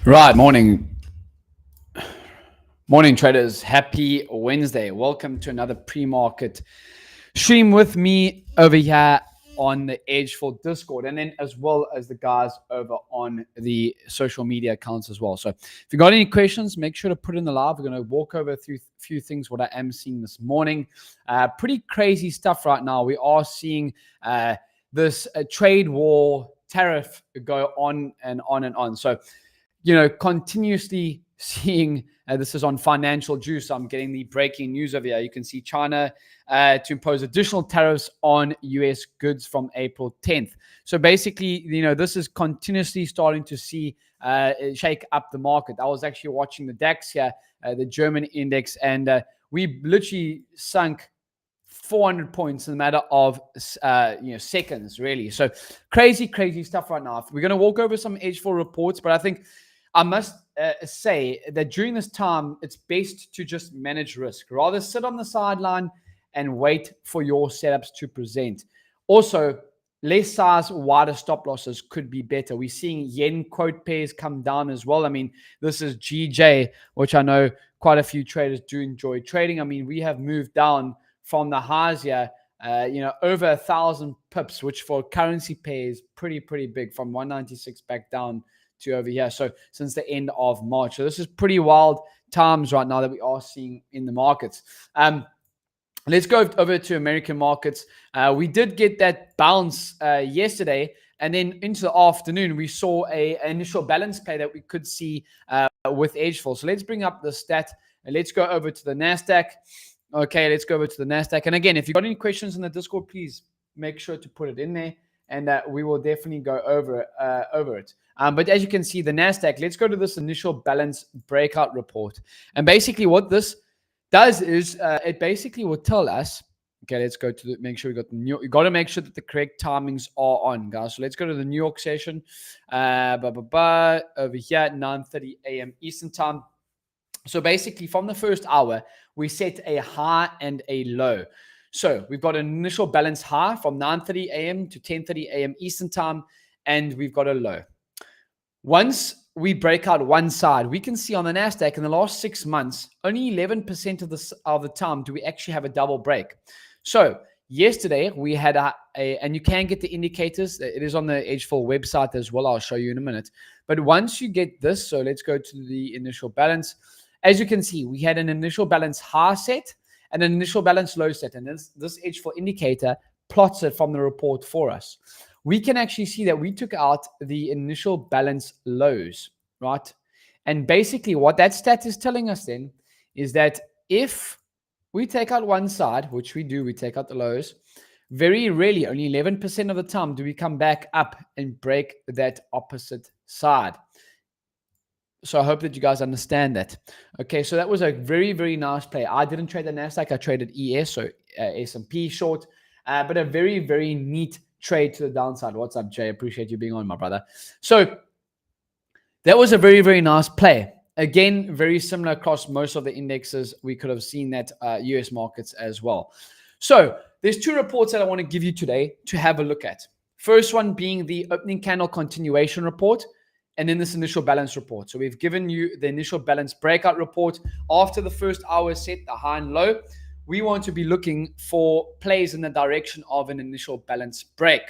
Right, morning traders. Happy Wednesday. Welcome to another pre-market stream with me over here on the Edgeful Discord, and then as well as the guys over on the social media accounts as well. So if you got any questions, make sure to put in the live. We're going to walk over through a few things what I am seeing this morning. Pretty crazy stuff right now. We are seeing this trade war tariff go on and on and on. So continuously seeing this is on Financial Juice. I'm getting the breaking news over here. You can see China to impose additional tariffs on US goods from April 10th. So basically, this is continuously starting to see shake up the market. I was actually watching the DAX here, the German index, and we literally sunk 400 points in a matter of seconds, really. So crazy stuff right now. We're going to walk over some Edgeful reports, but I think I must say that during this time, it's best to just manage risk. Rather sit on the sideline and wait for your setups to present. Also, less size, wider stop losses could be better. We're seeing yen quote pairs come down as well. I mean, this is GJ, which I know quite a few traders do enjoy trading. I mean, we have moved down from the highs here, over 1,000 pips, which for currency pair is pretty big, from 196 back down to over here. So since the end of March. So this is pretty wild times right now that we are seeing in the markets. Let's go over to American markets. We did get that bounce yesterday, and then into the afternoon, we saw an initial balance play that we could see with Edgeful. So let's bring up the stat, and let's go over to the NASDAQ. Okay, let's go over to the NASDAQ. And again, if you've got any questions in the Discord, please make sure to put it in there, and we will definitely go over it. But as you can see, the NASDAQ, let's go to this initial balance breakout report. And basically what this does is it basically will tell us, okay, let's go to make sure we got the New York. You got to make sure that the correct timings are on, guys. So let's go to the New York session. Over here at 9:30 a.m. Eastern time. So basically from the first hour, we set a high and a low. So we've got an initial balance high from 9:30 a.m. to 10:30 a.m. Eastern time, and we've got a low. Once we break out one side, we can see on the NASDAQ in the last 6 months, only 11% of the time do we actually have a double break. So yesterday we had and you can get the indicators. It is on the Edgeful website as well. I'll show you in a minute. But once you get this, so let's go to the initial balance. As you can see, we had an initial balance high set and an initial balance low set. And this Edgeful indicator plots it from the report for us. We can actually see that we took out the initial balance lows, right? And basically what that stat is telling us then is that if we take out one side, which we do, we take out the lows, very rarely, only 11% of the time, do we come back up and break that opposite side. So I hope that you guys understand that. Okay, so that was a very nice play. I didn't trade the NASDAQ. I traded ES, so S&P short, but a very neat trade to the downside. What's up, Jay? Appreciate you being on, my brother. So that was a very nice play. Again, very similar across most of the indexes. We could have seen that US markets as well. So there's two reports that I want to give you today to have a look at. First one being the opening candle continuation report, and then this initial balance report. So we've given you the initial balance breakout report. After the first hour set, the high and low, we want to be looking for plays in the direction of an initial balance break.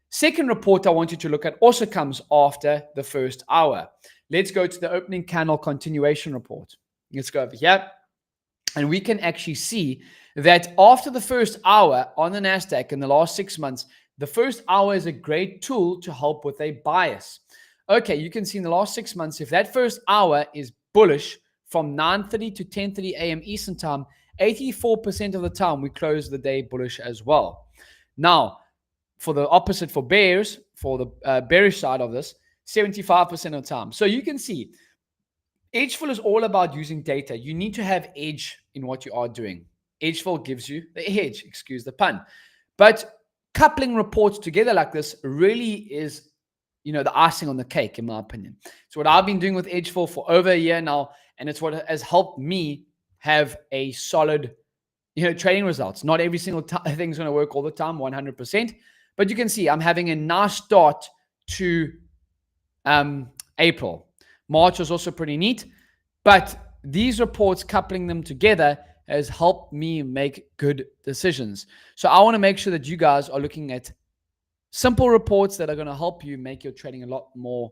Second report I want you to look at also comes after the first hour. Let's go to the opening candle continuation report. Let's go over here. And we can actually see that after the first hour on the NASDAQ in the last 6 months, the first hour is a great tool to help with a bias. Okay, you can see in the last 6 months, if that first hour is bullish from 9:30 to 10:30 a.m. Eastern time, 84% of the time we close the day bullish as well. Now, for the opposite, for bears, for the bearish side of this, 75% of the time. So you can see, Edgeful is all about using data. You need to have edge in what you are doing. Edgeful gives you the edge, excuse the pun. But coupling reports together like this really is, the icing on the cake, in my opinion. So what I've been doing with Edgeful for over a year now, and it's what has helped me have a solid, trading results. Not every single thing is going to work all the time, 100%. But you can see I'm having a nice start to April. March was also pretty neat. But these reports, coupling them together, has helped me make good decisions. So I want to make sure that you guys are looking at simple reports that are going to help you make your trading a lot more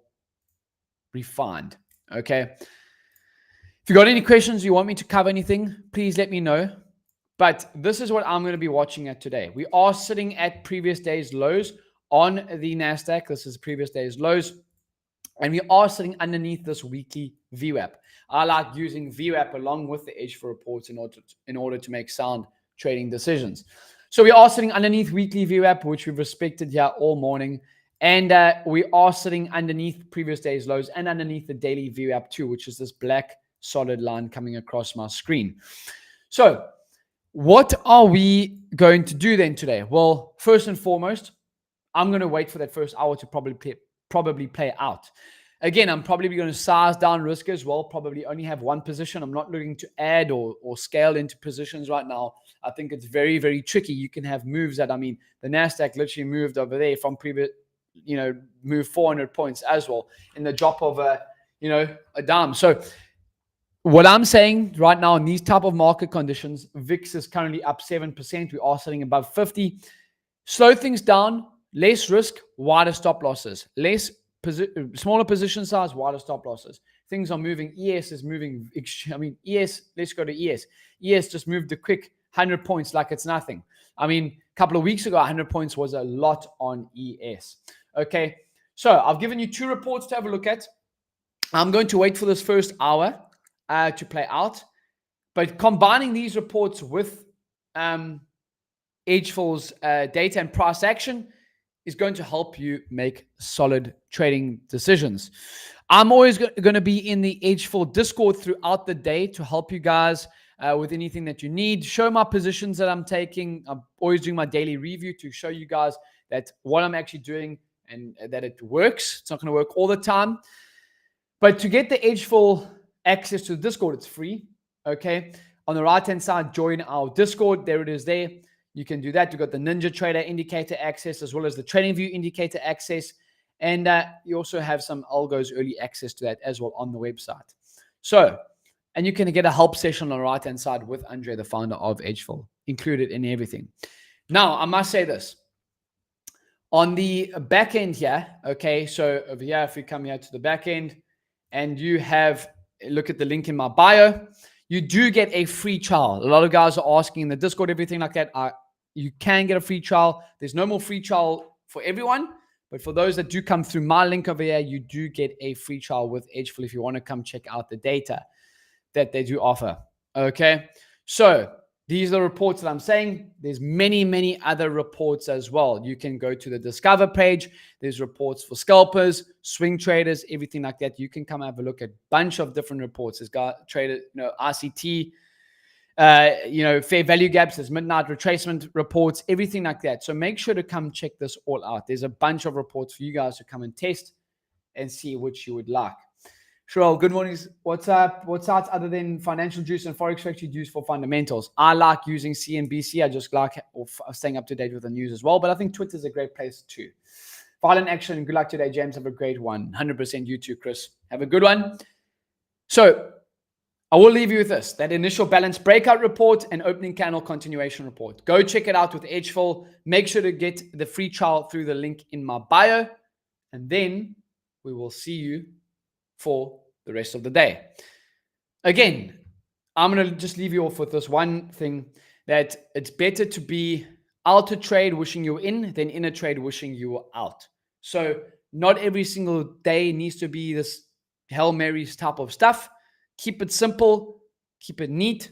refined. Okay. If you got any questions, you want me to cover anything, please let me know. But this is what I'm going to be watching at today. We are sitting at previous day's lows on the NASDAQ. This is previous day's lows. And we are sitting underneath this weekly VWAP. I like using VWAP along with the Edgeful reports in order to make sound trading decisions. So we are sitting underneath weekly VWAP, which we've respected here all morning. And we are sitting underneath previous day's lows and underneath the daily VWAP too, which is this black solid line coming across my screen. So what are we going to do then today? Well, first and foremost, I'm going to wait for that first hour to probably play out. Again, I'm probably going to size down risk as well, probably only have one position. I'm not looking to add or scale into positions right now. I think it's very, very tricky. You can have moves that, the NASDAQ literally moved over there from previous, moved 400 points as well in the drop of a dime. So what I'm saying right now in these type of market conditions, VIX is currently up 7%. We are sitting above 50. Slow things down, less risk, wider stop losses. Smaller position size, wider stop losses. Things are moving. ES is moving. ES, let's go to ES. ES just moved a quick 100 points like it's nothing. A couple of weeks ago, 100 points was a lot on ES. Okay, so I've given you two reports to have a look at. I'm going to wait for this first hour to play out. But combining these reports with Edgeful's data and price action is going to help you make solid trading decisions. I'm always going to be in the Edgeful Discord throughout the day to help you guys with anything that you need. Show my positions that I'm taking. I'm always doing my daily review to show you guys that what I'm actually doing and that it works. It's not going to work all the time. But to get the Edgeful access to the Discord, it's free. Okay. On the right-hand side, join our Discord. There it is there. You can do that. You've got the Ninja Trader indicator access as well as the Trading View indicator access. And you also have some algos early access to that as well on the website. So, and you can get a help session on the right-hand side with Andre, the founder of Edgeful, included in everything. Now, I must say this. On the back end here, okay, so over here, if we come here to the back end and you have, look at the link in my bio, you do get a free trial. A lot of guys are asking in the Discord, everything like that. You can get a free trial. There's no more free trial for everyone. But for those that do come through my link over here, you do get a free trial with Edgeful if you want to come check out the data that they do offer. Okay. So these are the reports that I'm saying. There's many, many other reports as well. You can go to the Discover page. There's reports for scalpers, swing traders, everything like that. You can come have a look at a bunch of different reports. There's got trader, RCT, fair value gaps, there's midnight retracement reports, everything like that. So make sure to come check this all out. There's a bunch of reports for you guys to come and test and see which you would like. Sherelle, good morning. What's up? What's out other than Financial Juice and Forex Factory Juice for fundamentals? I like using CNBC. I just like staying up to date with the news as well. But I think Twitter is a great place too. Violent action. Good luck today, James. Have a great one. 100% you too, Chris. Have a good one. So I will leave you with this, that initial balance breakout report and opening candle continuation report. Go check it out with Edgeful. Make sure to get the free trial through the link in my bio. And then we will see you for the rest of the day. Again, I'm going to just leave you off with this one thing, that it's better to be out a trade wishing you in than in a trade wishing you were out. So not every single day needs to be this Hail Marys type of stuff. Keep it simple, keep it neat,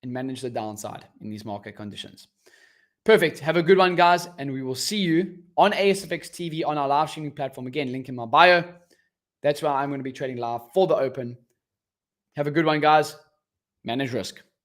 and manage the downside in these market conditions. Perfect. Have a good one, guys, and we will see you on ASFX TV on our live streaming platform. Again, link in my bio. That's where I'm going to be trading live for the open. Have a good one, guys. Manage risk.